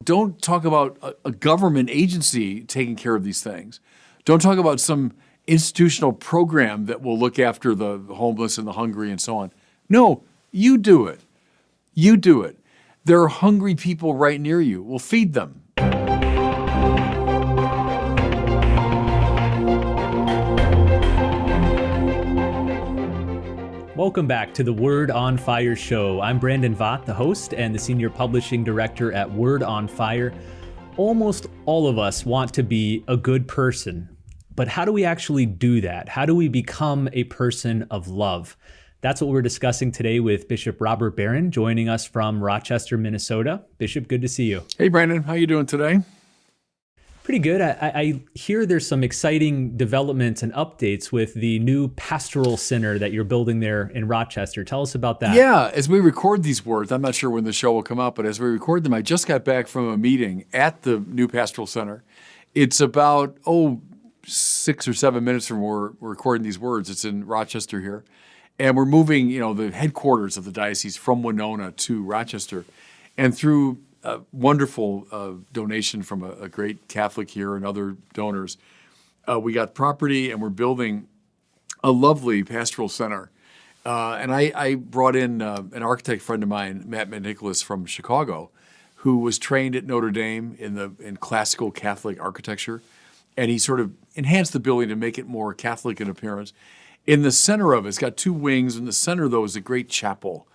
Don't talk about a government agency taking care of these things. Don't talk about some institutional program that will look after the homeless and the hungry and so on. No, you do it. You do it. There are hungry people right near you. Well, feed them. Welcome back to the Word on Fire show. I'm Brandon Vaught, the host and the senior publishing director at Word on Fire. Almost all of us want to be a good person, but how do we actually do that? How do we become a person of love? That's what we're discussing today with Bishop Robert Barron, joining us from Rochester, Minnesota. Bishop, good to see you. Hey, Brandon. How you doing today? Pretty good. I hear there's some exciting developments and updates with the new pastoral center that you're building there in Rochester. Tell us about that. Yeah, as we record these words, I'm not sure when the show will come out, but as we record them, I just got back from a meeting at the new pastoral center. It's about, 6 or 7 minutes from where we're recording these words. It's in Rochester here. And we're moving, the headquarters of the diocese from Winona to Rochester. And through a wonderful donation from a great Catholic here and other donors, we got property and we're building a lovely pastoral center. And I brought in an architect friend of mine, Matt Nicholas from Chicago, who was trained at Notre Dame in classical Catholic architecture. And he sort of enhanced the building to make it more Catholic in appearance. In the center of it, it's got two wings. In the center, though, is a great chapel,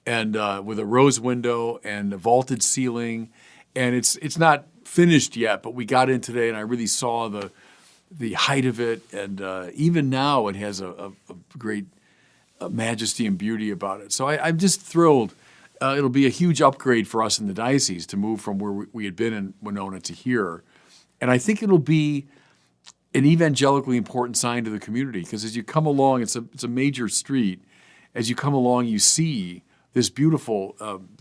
and with a rose window and a vaulted ceiling. And it's not finished yet, but we got in today, and I really saw the height of it. And even now, it has a great majesty and beauty about it. So I'm just thrilled. It'll be a huge upgrade for us in the diocese to move from where we had been in Winona to here. And I think it'll be an evangelically important sign to the community, because as you come along, it's a major street. As you come along, you see this beautiful,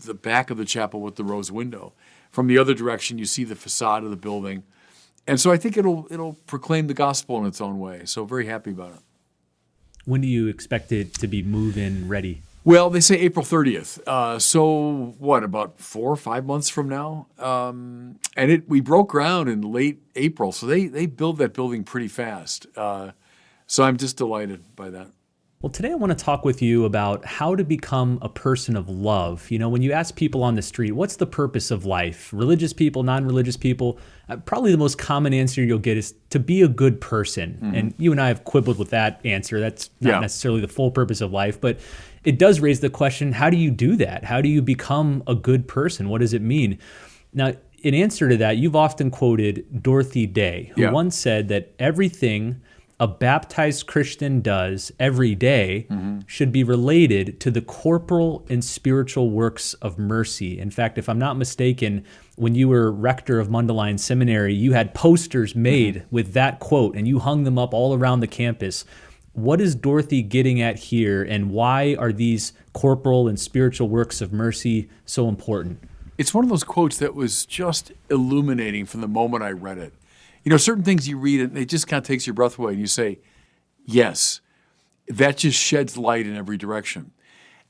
the back of the chapel with the rose window. From the other direction, you see the facade of the building. And so I think it'll proclaim the gospel in its own way. So very happy about it. When do you expect it to be move-in ready? Well, they say April 30th. So what, about 4 or 5 months from now? And we broke ground in late April. So they build that building pretty fast. So I'm just delighted by that. Well, today I want to talk with you about how to become a person of love. When you ask people on the street, what's the purpose of life? Religious people, non-religious people, probably the most common answer you'll get is to be a good person. Mm-hmm. And you and I have quibbled with that answer. That's not necessarily the full purpose of life, but it does raise the question, how do you do that? How do you become a good person? What does it mean? Now, in answer to that, you've often quoted Dorothy Day, who once said that everything a baptized Christian does every day should be related to the corporal and spiritual works of mercy. In fact, if I'm not mistaken, when you were rector of Mundelein Seminary, you had posters made with that quote, and you hung them up all around the campus. What is Dorothy getting at here, and why are these corporal and spiritual works of mercy so important? It's one of those quotes that was just illuminating from the moment I read it. Certain things you read, and it just kind of takes your breath away, and you say, yes, that just sheds light in every direction.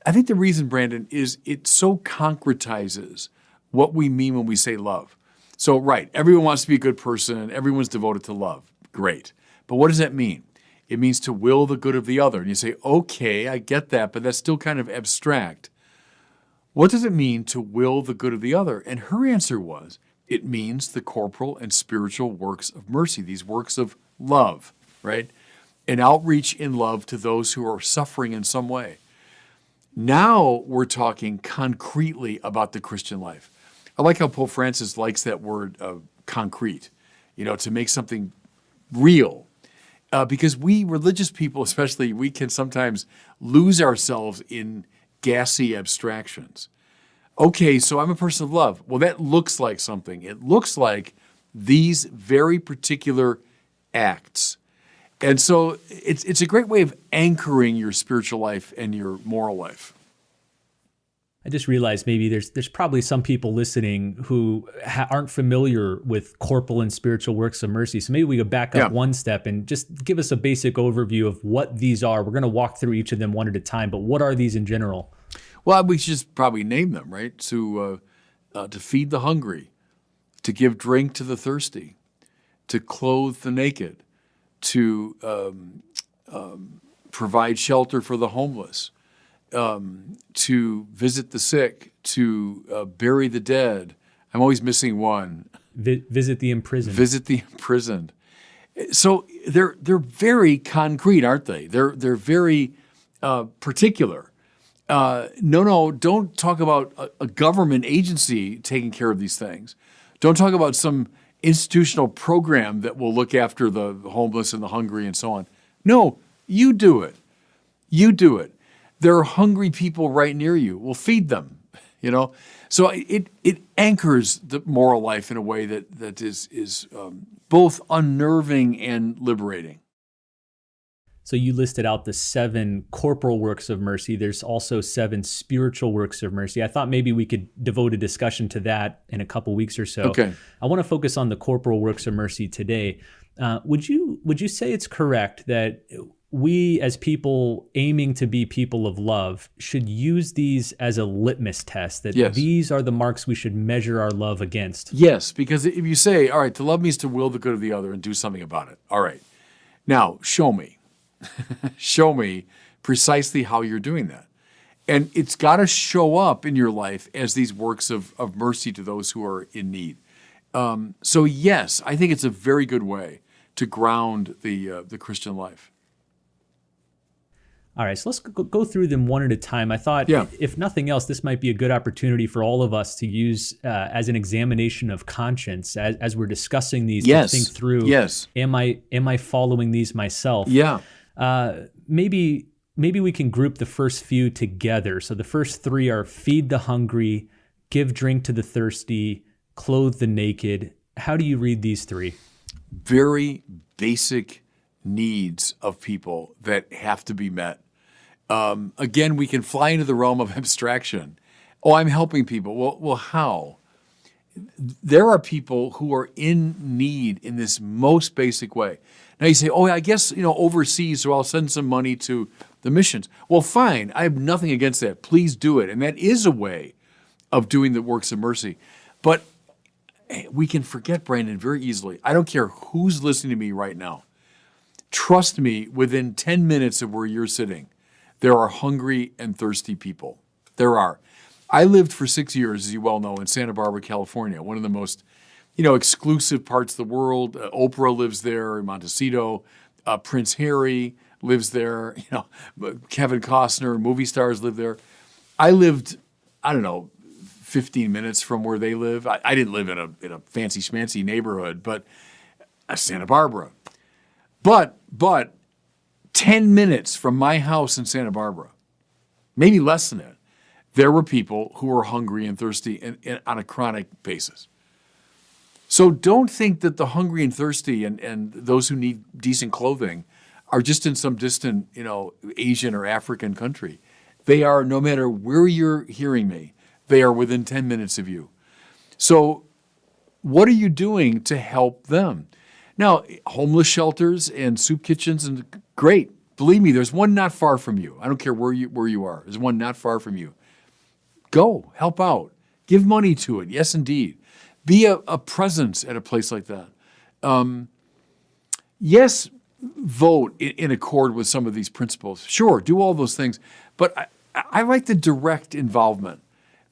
I think the reason, Brandon, is it so concretizes what we mean when we say love. So, right, everyone wants to be a good person, everyone's devoted to love. Great. But what does that mean? It means to will the good of the other. And you say, okay, I get that, but that's still kind of abstract. What does it mean to will the good of the other? And her answer was, it means the corporal and spiritual works of mercy, these works of love, right? An outreach in love to those who are suffering in some way. Now we're talking concretely about the Christian life. I like how Pope Francis likes that word concrete, to make something real. Because we religious people, especially, we can sometimes lose ourselves in gassy abstractions. Okay, so I'm a person of love. Well, that looks like something. It looks like these very particular acts. And so it's a great way of anchoring your spiritual life and your moral life. I just realized maybe there's probably some people listening who aren't familiar with corporal and spiritual works of mercy. So maybe we could back up one step and just give us a basic overview of what these are. We're going to walk through each of them one at a time, but what are these in general? Well, we should just probably name them, right? To feed the hungry, to give drink to the thirsty, to clothe the naked, to provide shelter for the homeless, to visit the sick, to bury the dead. I'm always missing one. Visit the imprisoned. Visit the imprisoned. So they're very concrete, aren't they? They're very particular. No, don't talk about a government agency taking care of these things. Don't talk about some institutional program that will look after the homeless and the hungry and so on. No, you do it. You do it. There are hungry people right near you. Well, feed them, you know? So it anchors the moral life in a way that is both unnerving and liberating. So you listed out the 7 corporal works of mercy. There's also 7 spiritual works of mercy. I thought maybe we could devote a discussion to that in a couple weeks or so. Okay. I want to focus on the corporal works of mercy today. Would you say it's correct that we, as people aiming to be people of love, should use these as a litmus test, that Yes. these are the marks we should measure our love against? Yes, because if you say, all right, to love me is to will the good of the other and do something about it. All right. Now, show me. Show me precisely how you're doing that. And it's got to show up in your life as these works of mercy to those who are in need. So yes, I think it's a very good way to ground the Christian life. All right, so let's go through them one at a time. I thought, if nothing else, this might be a good opportunity for all of us to use as an examination of conscience as we're discussing these. Yes. To think through. Yes. Am I following these myself? Yeah. Maybe we can group the first few together. So the first 3 are feed the hungry, give drink to the thirsty, clothe the naked. How do you read these 3? Very basic needs of people that have to be met. Again, we can fly into the realm of abstraction. Oh, I'm helping people. Well, how? There are people who are in need in this most basic way. Now you say, oh, I guess, overseas, so I'll send some money to the missions. Well, fine. I have nothing against that. Please do it. And that is a way of doing the works of mercy. But we can forget, Brandon, very easily. I don't care who's listening to me right now. Trust me, within 10 minutes of where you're sitting, there are hungry and thirsty people. There are. I lived for 6 years, as you well know, in Santa Barbara, California, one of the most, exclusive parts of the world. Oprah lives there, Montecito. Prince Harry lives there. Kevin Costner, movie stars live there. I lived, 15 minutes from where they live. I didn't live in a fancy schmancy neighborhood, but Santa Barbara. But 10 minutes from my house in Santa Barbara, maybe less than that, there were people who were hungry and thirsty and on a chronic basis. So don't think that the hungry and thirsty and those who need decent clothing are just in some distant, Asian or African country. They are, no matter where you're hearing me, they are within 10 minutes of you. So what are you doing to help them? Now, homeless shelters and soup kitchens, and great. Believe me, there's one not far from you. I don't care where you are. There's one not far from you. Go, help out. Give money to it. Yes, indeed. Be a presence at a place like that. Yes, vote in accord with some of these principles. Sure, do all those things. But I like the direct involvement,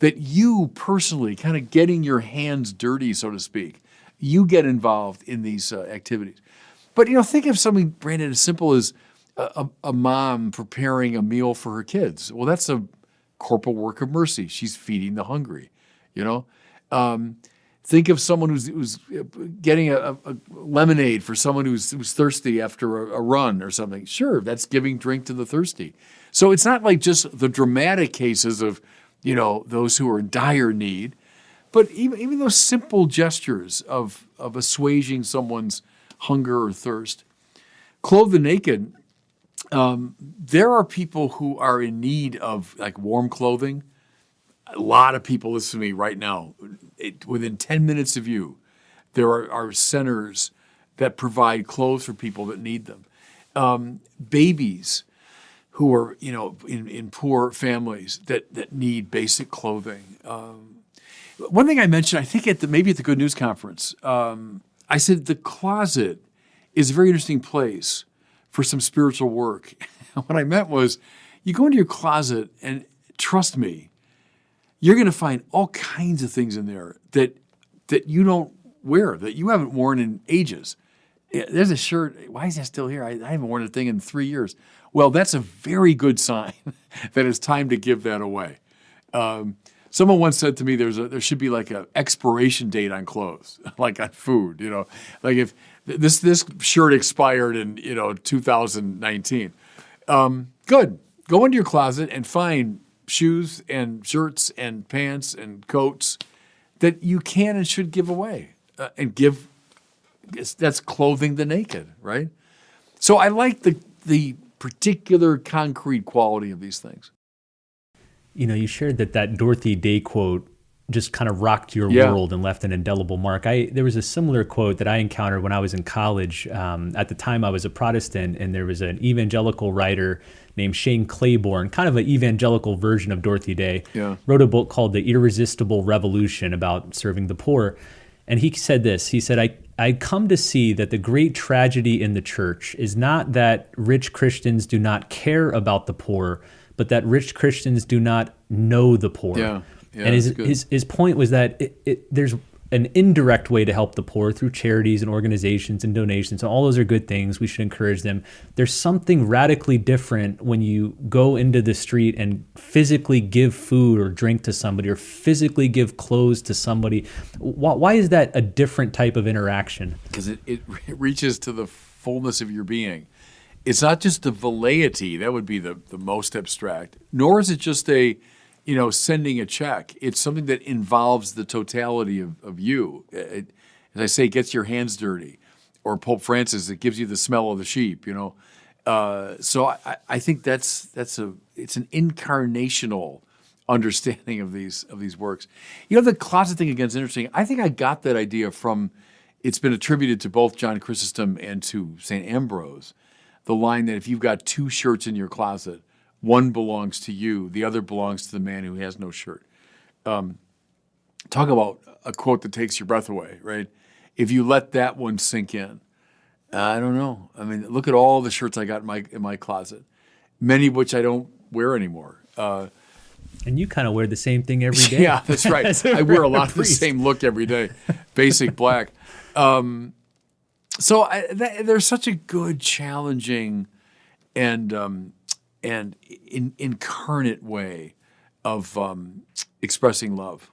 that you personally kind of getting your hands dirty, so to speak. You get involved in these activities. But, think of something, Brandon, as simple as a mom preparing a meal for her kids. Well, that's a corporal work of mercy. She's feeding the hungry, Think of someone who's getting a lemonade for someone who's thirsty after a run or something. Sure, that's giving drink to the thirsty. So it's not like just the dramatic cases of, those who are in dire need, but even those simple gestures of assuaging someone's hunger or thirst. Clothe the naked. There are people who are in need of warm clothing. A lot of people listen to me right now. Within 10 minutes of you, there are centers that provide clothes for people that need them. Babies who are, in poor families that need basic clothing. One thing I mentioned, I think maybe at the Good News Conference, I said the closet is a very interesting place for some spiritual work. What I meant was, you go into your closet and trust me, you're going to find all kinds of things in there that you don't wear, that you haven't worn in ages. There's a shirt. Why is that still here? I haven't worn a thing in 3 years. Well, that's a very good sign that it's time to give that away. Someone once said to me, there should be like an expiration date on clothes, like on food. Like if this shirt expired in 2019. Good. Go into your closet and find shoes and shirts and pants and coats that you can and should give away and give. That's clothing the naked, right? So I like the particular concrete quality of these things. You shared that Dorothy Day quote just kind of rocked your world and left an indelible mark. There was a similar quote that I encountered when I was in college. At the time, I was a Protestant, and there was an evangelical writer named Shane Claiborne, kind of an evangelical version of Dorothy Day, wrote a book called The Irresistible Revolution about serving the poor. And he said this, he said, I come to see that the great tragedy in the church is not that rich Christians do not care about the poor, but that rich Christians do not know the poor. And his point was that there's an indirect way to help the poor through charities and organizations and donations, and all those are good things. We should encourage them. There's something radically different when you go into the street and physically give food or drink to somebody, or physically give clothes to somebody. Why is that a different type of interaction? Because it reaches to the fullness of your being. It's not just the velleity, that would be the most abstract, nor is it just sending a check. It's something that involves the totality of you. As I say, it gets your hands dirty. Or Pope Francis, it gives you the smell of the sheep, So I think it's an incarnational understanding of these works. The closet thing again is interesting. I think I got that idea from, it's been attributed to both John Chrysostom and to St. Ambrose, the line that if you've got two shirts in your closet, one belongs to you, the other belongs to the man who has no shirt. Talk about a quote that takes your breath away, right? If you let that one sink in, I don't know. I mean, look at all the shirts I got in my closet, many of which I don't wear anymore. And you kind of wear the same thing every day. Yeah, that's right. I wear a lot of the same look every day, basic black. So there's such a good, challenging, and incarnate way of expressing love.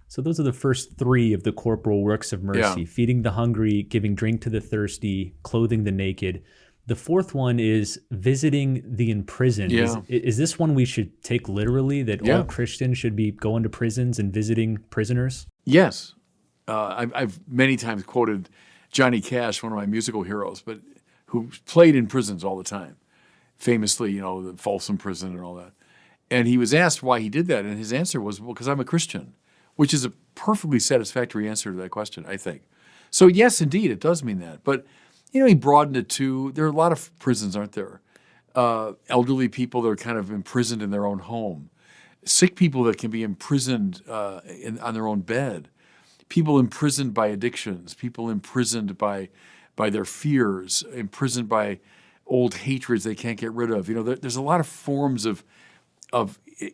So those are the first three of the corporal works of mercy: feeding the hungry, giving drink to the thirsty, clothing the naked. The fourth one is visiting the imprisoned. Is this one we should take literally, that all Christians should be going to prisons and visiting prisoners? Yes. I've many times quoted Johnny Cash, one of my musical heroes, but who played in prisons all the time. Famously, the Folsom prison and all that. And he was asked why he did that, and his answer was, well, because I'm a Christian, which is a perfectly satisfactory answer to that question, I think. So yes, indeed, it does mean that. But, he broadened it to, there are a lot of prisons, aren't there? Elderly people that are kind of imprisoned in their own home. Sick people that can be imprisoned on their own bed. People imprisoned by addictions. People imprisoned by their fears. Imprisoned by old hatreds they can't get rid of. There's a lot of forms of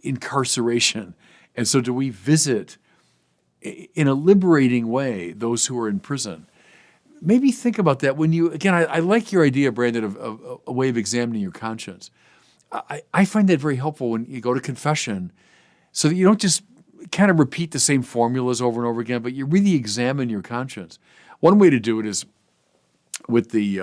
incarceration. And so do we visit in a liberating way those who are in prison? Maybe think about that when you, again, I like your idea, Brandon, of a way of examining your conscience. I find that very helpful when you go to confession, so that you don't just kind of repeat the same formulas over and over again, but you really examine your conscience. One way to do it is with the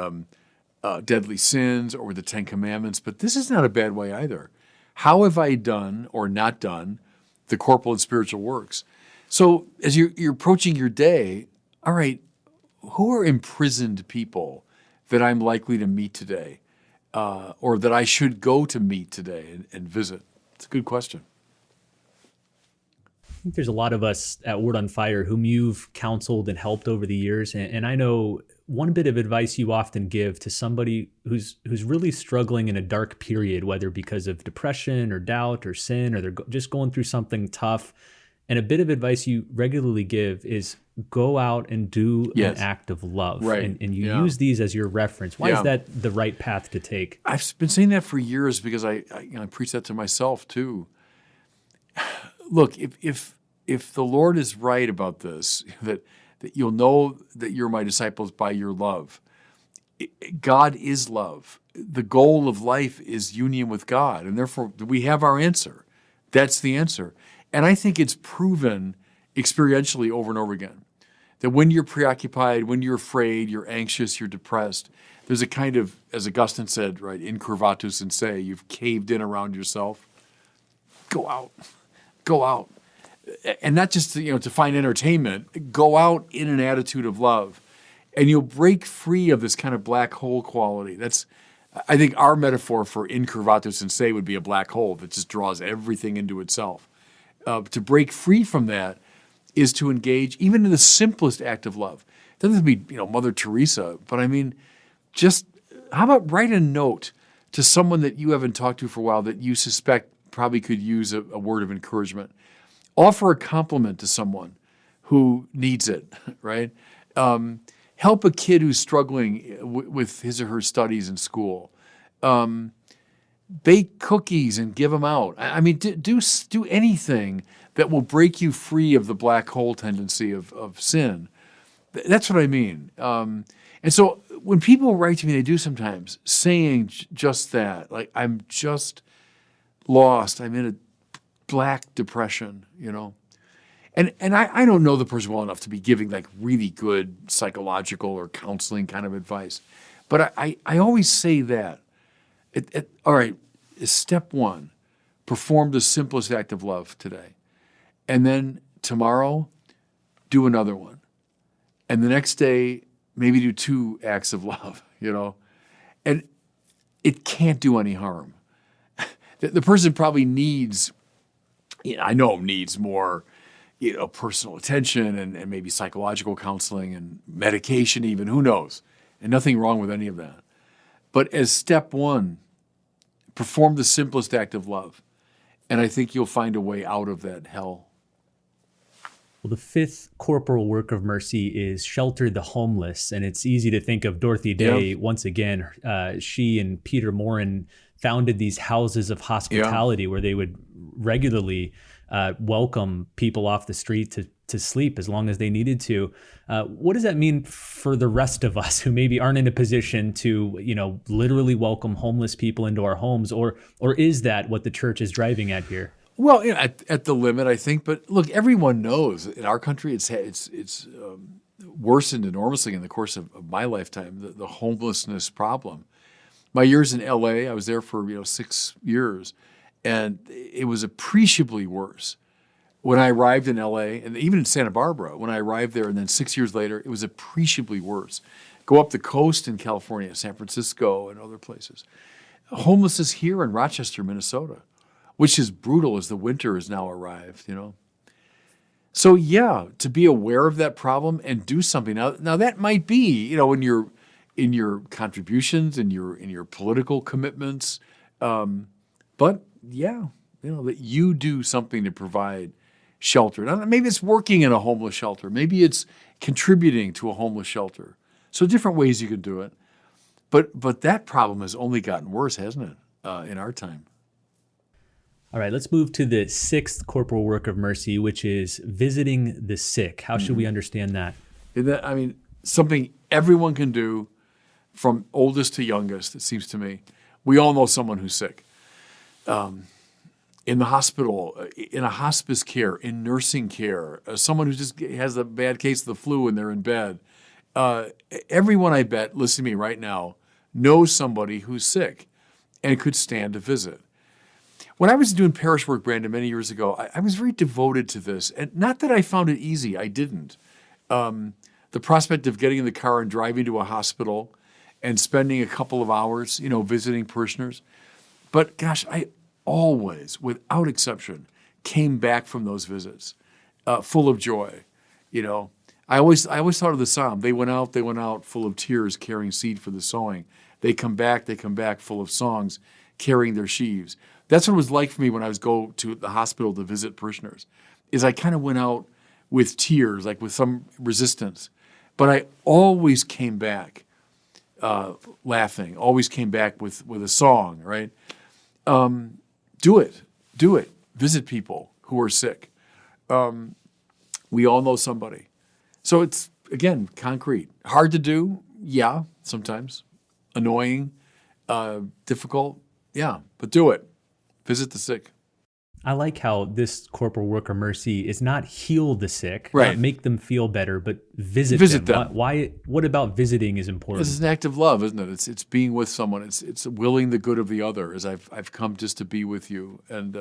deadly sins or with the Ten Commandments, but this is not a bad way either. How have I done or not done the corporal and spiritual works? So as you're approaching your day, all right, who are imprisoned people that I'm likely to meet today, or that I should go to meet today and visit? It's a good question. I think there's a lot of us at Word on Fire whom you've counseled and helped over the years. And I know one bit of advice you often give to somebody who's really struggling in a dark period, whether because of depression or doubt or sin, or they're just going through something tough, And a bit of advice you regularly give is go out and do Yes. an act of love. Right. And you Yeah. use these as your reference. Why Yeah. is that the right path to take? I've been saying that for years because I preach that to myself too. Look, if the Lord is right about this, that you'll know that you're my disciples by your love. God is love. The goal of life is union with God, and therefore we have our answer. That's the answer. And I think it's proven experientially over and over again that when you're preoccupied, when you're afraid, you're anxious, you're depressed, there's a kind of, as Augustine said, right, incurvatus in se, you've caved in around yourself. Go out. Go out. And not just to find entertainment, go out in an attitude of love. And you'll break free of this kind of black hole quality. That's, I think our metaphor for incurvatus in se would be a black hole that just draws everything into itself. To break free from that is to engage even in the simplest act of love. It doesn't have to be, Mother Teresa, but I mean, just how about write a note to someone that you haven't talked to for a while that you suspect probably could use a word of encouragement. Offer a compliment to someone who needs it, right? Help a kid who's struggling with his or her studies in school. Bake cookies and give them out. I mean, do anything that will break you free of the black hole tendency of sin. That's what I mean. And so when people write to me, they do sometimes, saying just that, like, I'm just lost. I'm in a black depression, And I don't know the person well enough to be giving like really good psychological or counseling kind of advice. But I always say that. All right, step one, perform the simplest act of love today. And then tomorrow, do another one. And the next day, maybe do 2 acts of love, And it can't do any harm. The person probably needs, I know needs more, personal attention and maybe psychological counseling and medication even, who knows? And nothing wrong with any of that. But as step one, perform the simplest act of love. And I think you'll find a way out of that hell. Well, the 5th corporal work of mercy is shelter the homeless. And it's easy to think of Dorothy Day once again. She and Peter Morin founded these houses of hospitality where they would regularly welcome people off the street to sleep as long as they needed to. What does that mean for the rest of us who maybe aren't in a position to, literally welcome homeless people into our homes? Or is that what the church is driving at here? Well, at the limit, I think. But look, everyone knows in our country it's worsened enormously in the course of my lifetime, the homelessness problem. My years in L.A., I was there for 6 years, and it was appreciably worse. When I arrived in L.A., and even in Santa Barbara, when I arrived there, and then 6 years later, it was appreciably worse. Go up the coast in California, San Francisco, and other places. Homelessness here in Rochester, Minnesota, which is brutal as the winter has now arrived, So yeah, to be aware of that problem and do something. Now that might be, in your contributions, in your political commitments, but yeah, that you do something to provide shelter. Now, maybe it's working in a homeless shelter. Maybe it's contributing to a homeless shelter. So different ways you can do it. But that problem has only gotten worse, hasn't it, in our time? All right, let's move to the 6th corporal work of mercy, which is visiting the sick. How should we understand that? Something everyone can do from oldest to youngest, it seems to me. We all know someone who's sick. In the hospital, in a hospice care, in nursing care, someone who just has a bad case of the flu and they're in bed. Everyone, I bet, listen to me right now, knows somebody who's sick and could stand to visit. When I was doing parish work, Brandon, many years ago, I was very devoted to this. And not that I found it easy, I didn't. The prospect of getting in the car and driving to a hospital and spending a couple of hours, visiting parishioners. But gosh, I always, without exception, came back from those visits full of joy. I always thought of the psalm. They went out full of tears, carrying seed for the sowing. They come back full of songs, carrying their sheaves. That's what it was like for me when I was go to the hospital to visit parishioners. is I kind of went out with tears, like with some resistance. But I always came back laughing, always came back with a song, right? Do it. Visit people who are sick. We all know somebody. So it's, again, concrete. Hard to do? Yeah, sometimes. Annoying, difficult? Yeah, but do it. Visit the sick. I like how this corporal work of mercy is not heal the sick, Right. not make them feel better, but visit them. Why? What about visiting is important? This is an act of love, isn't it? It's being with someone. It's willing the good of the other. As I've come just to be with you. And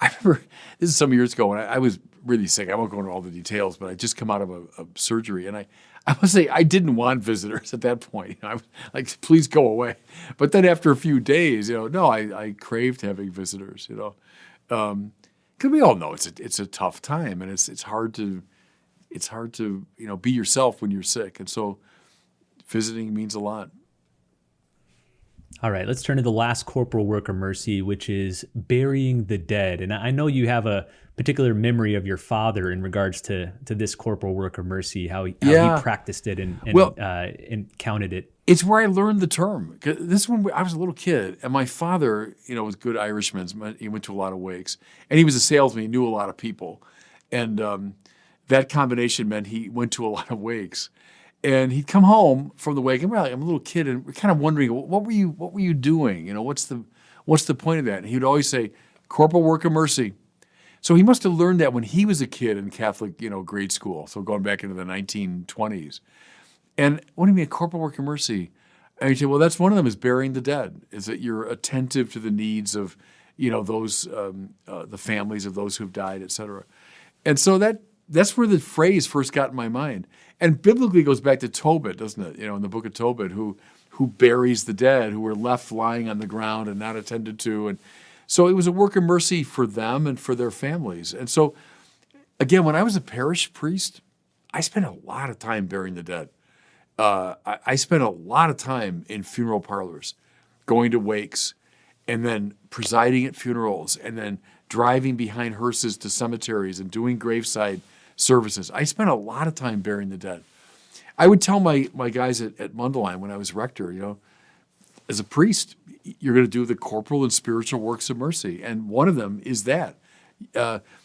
I remember this is some years ago, and I was really sick. I won't go into all the details, but I just come out of a surgery, and I must say I didn't want visitors at that point. I was like, please go away. But then after a few days, no, I craved having visitors. Because we all know it's a tough time, and it's hard to be yourself when you're sick, and so visiting means a lot. All right, let's turn to the last corporal work of mercy, which is burying the dead. And I know you have a particular memory of your father in regards to this corporal work of mercy, how he practiced it and counted it. It's where I learned the term. This one, I was a little kid, and my father, was a good Irishman. He went to a lot of wakes, and he was a salesman. He knew a lot of people, and that combination meant he went to a lot of wakes. And he'd come home from the wake, and I'm a little kid, and we're kind of wondering, what were you doing? What's the point of that? And he would always say, corporal work of mercy. So he must have learned that when he was a kid in Catholic, grade school. So going back into the 1920s. And what do you mean, corporal work of mercy? And you say, well, that's one of them is burying the dead, is that you're attentive to the needs of, those, the families of those who've died, et cetera. And so that's where the phrase first got in my mind. And biblically it goes back to Tobit, doesn't it? In the book of Tobit, who buries the dead, who were left lying on the ground and not attended to. And so it was a work of mercy for them and for their families. And so, again, when I was a parish priest, I spent a lot of time burying the dead. I spent a lot of time in funeral parlors, going to wakes, and then presiding at funerals, and then driving behind hearses to cemeteries and doing graveside services. I spent a lot of time burying the dead. I would tell my guys at Mundelein when I was rector, as a priest, you're going to do the corporal and spiritual works of mercy. And one of them is that.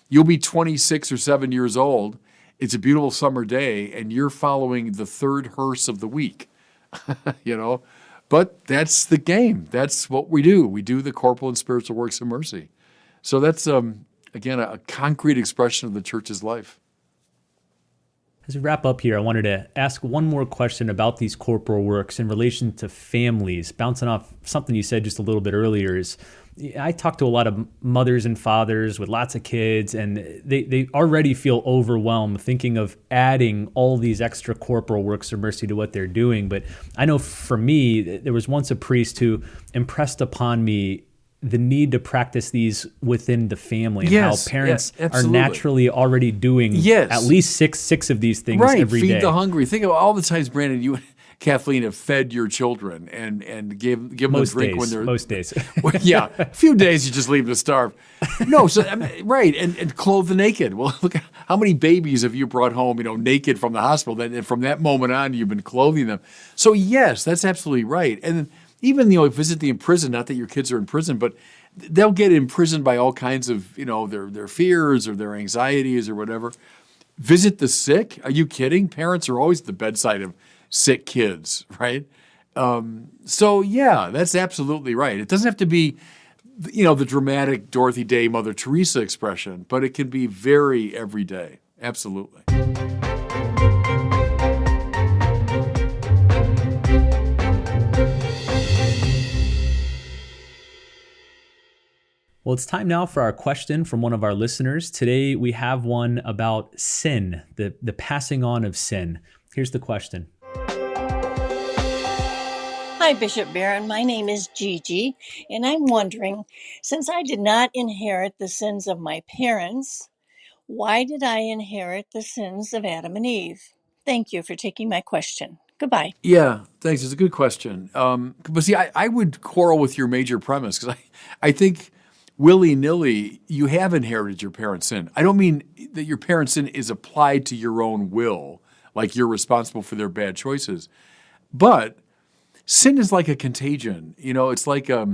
You'll be 26 or 7 years old. It's a beautiful summer day, and you're following the third hearse of the week, But that's the game. That's what we do. We do the corporal and spiritual works of mercy. So that's, again, a concrete expression of the church's life. As we wrap up here, I wanted to ask one more question about these corporal works in relation to families. Bouncing off something you said just a little bit earlier is, I talk to a lot of mothers and fathers with lots of kids, and they already feel overwhelmed thinking of adding all these extra corporal works of mercy to what they're doing. But I know for me, there was once a priest who impressed upon me the need to practice these within the family, and how parents are naturally already doing at least six of these things every day. Feed the hungry. Think of all the times, Brandon, you and Kathleen have fed your children and give them a drink when they're... Most days. Yeah, a few days you just leave them to starve. No, so right, and clothe the naked. Well, look, how many babies have you brought home, naked from the hospital? And from that moment on, you've been clothing them. So yes, that's absolutely right. And even, visit the imprisoned, not that your kids are in prison, but they'll get imprisoned by all kinds of, their fears or their anxieties or whatever. Visit the sick? Are you kidding? Parents are always at the bedside of sick kids, right? So yeah, that's absolutely right. It doesn't have to be, the dramatic Dorothy Day, Mother Teresa expression, but it can be very everyday. Absolutely. Well, it's time now for our question from one of our listeners. Today we have one about sin, the passing on of sin. Here's the question. Hi, Bishop Barron. My name is Gigi, and I'm wondering, since I did not inherit the sins of my parents, why did I inherit the sins of Adam and Eve? Thank you for taking my question. Goodbye. Yeah, thanks. It's a good question. But see, I would quarrel with your major premise, because I think willy-nilly, you have inherited your parents' sin. I don't mean that your parents' sin is applied to your own will, like you're responsible for their bad choices. But sin is like a contagion. It's like a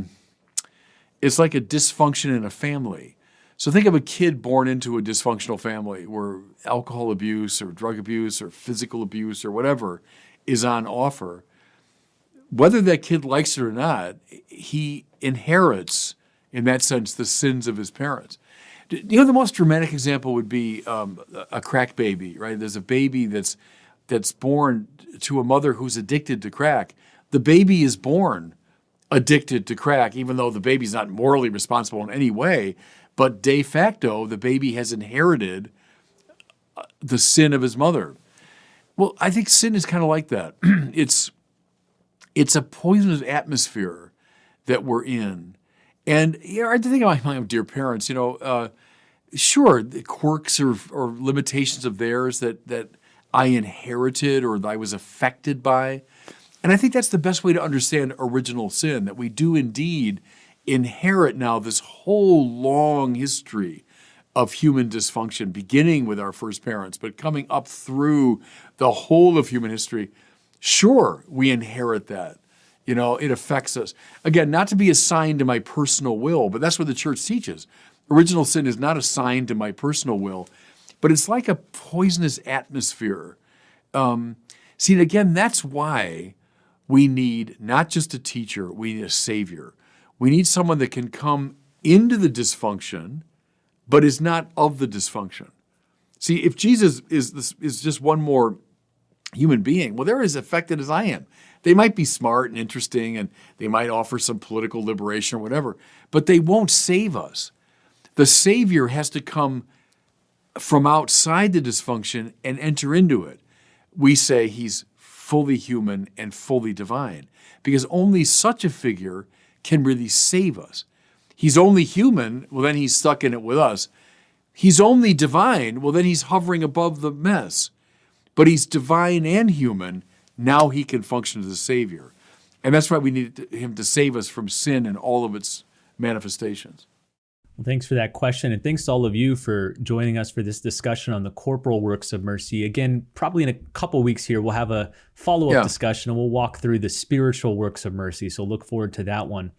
dysfunction in a family. So think of a kid born into a dysfunctional family where alcohol abuse or drug abuse or physical abuse or whatever is on offer. Whether that kid likes it or not, he inherits, in that sense, the sins of his parents. The most dramatic example would be a crack baby, right? There's a baby that's born to a mother who's addicted to crack. The baby is born addicted to crack, even though the baby's not morally responsible in any way. But de facto, the baby has inherited the sin of his mother. Well, I think sin is kind of like that. It's a poisonous atmosphere that we're in. And I think of my own dear parents, sure, the quirks or limitations of theirs that I inherited or that I was affected by. And I think that's the best way to understand original sin, that we do indeed inherit now this whole long history of human dysfunction, beginning with our first parents, but coming up through the whole of human history. Sure, we inherit that. It affects us. Again, not to be assigned to my personal will, but that's what the church teaches. Original sin is not assigned to my personal will, but it's like a poisonous atmosphere. See, again, that's why we need not just a teacher, we need a savior. We need someone that can come into the dysfunction, but is not of the dysfunction. See, if Jesus is just one more human being, well, they're as affected as I am. They might be smart and interesting, and they might offer some political liberation or whatever, but they won't save us. The Savior has to come from outside the dysfunction and enter into it. We say he's fully human and fully divine, because only such a figure can really save us. He's only human, well, then he's stuck in it with us. He's only divine, well, then he's hovering above the mess. But he's divine and human, now he can function as a savior. And that's why we need him to save us from sin and all of its manifestations. Well, thanks for that question. And thanks to all of you for joining us for this discussion on the corporal works of mercy. Again, probably in a couple weeks here, we'll have a follow-up discussion and we'll walk through the spiritual works of mercy. So look forward to that one.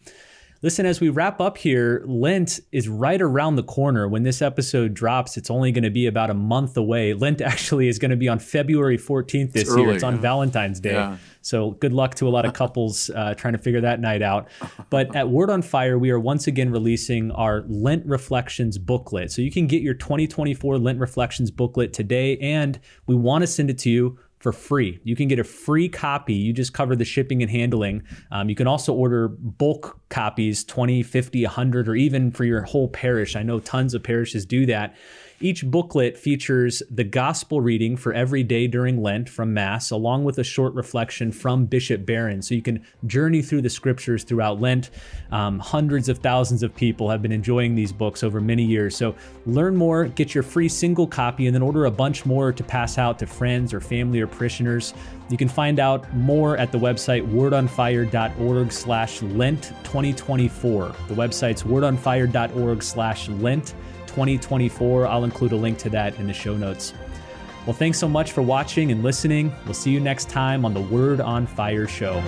Listen, as we wrap up here, Lent is right around the corner. When this episode drops, it's only going to be about a month away. Lent actually is going to be on February 14th this year. It's on Valentine's Day. Yeah. So good luck to a lot of couples trying to figure that night out. But at Word on Fire, we are once again releasing our Lent Reflections booklet. So you can get your 2024 Lent Reflections booklet today, and we want to send it to you for free. You can get a free copy. You just cover the shipping and handling. You can also order bulk copies, 20, 50, 100, or even for your whole parish. I know tons of parishes do that. Each booklet features the gospel reading for every day during Lent from Mass, along with a short reflection from Bishop Barron. So you can journey through the scriptures throughout Lent. Hundreds of thousands of people have been enjoying these books over many years. So learn more, get your free single copy, and then order a bunch more to pass out to friends or family or parishioners. You can find out more at the website wordonfire.org/Lent2024. The website's wordonfire.org/Lent2024. I'll include a link to that in the show notes. Well, thanks so much for watching and listening. We'll see you next time on the Word on Fire show.